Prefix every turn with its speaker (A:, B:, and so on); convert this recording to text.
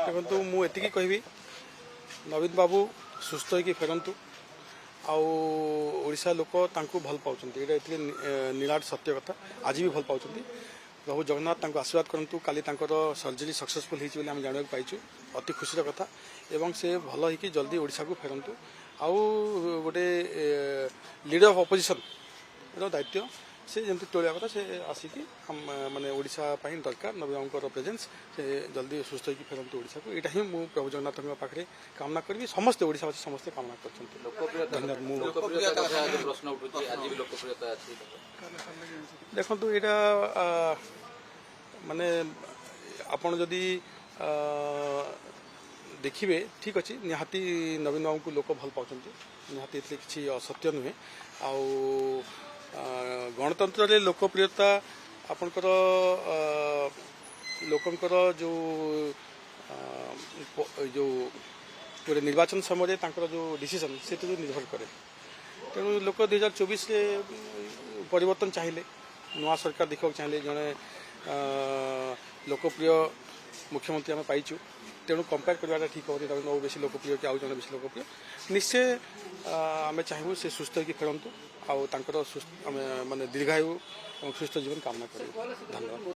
A: देखो मुझे कहबी नवीन बाबू सुस्थ होकर फेरतु आशा लोक भल पाँच ये निराट सत्य कथा आज भी भल पाँच प्रभु जगन्नाथ आशीर्वाद करूँ काली सर्जरी सक्सेसफुल होती जाना पाइचु अति खुशी कथा एवं से भल हो जल्दी ओडिशा को फेरतु आउ गोटे लीडर ऑफ ऑपोजिशन दायित्व से जमी तोलिया कथा से आसिकी माने ओडिशा दरकार नवीन बाबू प्रेजेंस से जल्दी सुस्थ होकर फेरतु ओडिशा को यहाँ ही मुझे प्रभु जगन्नाथ पाखे कामना करी समस्ते ओडिशावासी समस्ते कामना कर देखो यहाँ माने आपण जदि देखिए ठीक अच्छे निहाती नवीन बाबू को लोक भल पाँच निहाती किसी असत्य नुहे आउ गणतंत्र रे लोकप्रियता आपणकर लोकंकर जो जो गोटे निर्वाचन समय जो डिसीजन से निर्भर करे तेणु लोक 2024 परिवर्तन चाहिए नुआ सरकार देखा चाहिए जड़े लोकप्रिय मुख्यमंत्री आम पाइचु तेणु कंपेयर करवाटा ठीक हो नवीन बाबू बेसी लोकप्रिय कि आउ जन बेसी लोकप्रिय निश्चय आम चाहूँ से सुस्थ होकर फेरतु आउ माने दीर्घायु और सुस्थ जीवन कामना करूँ। धन्यवाद।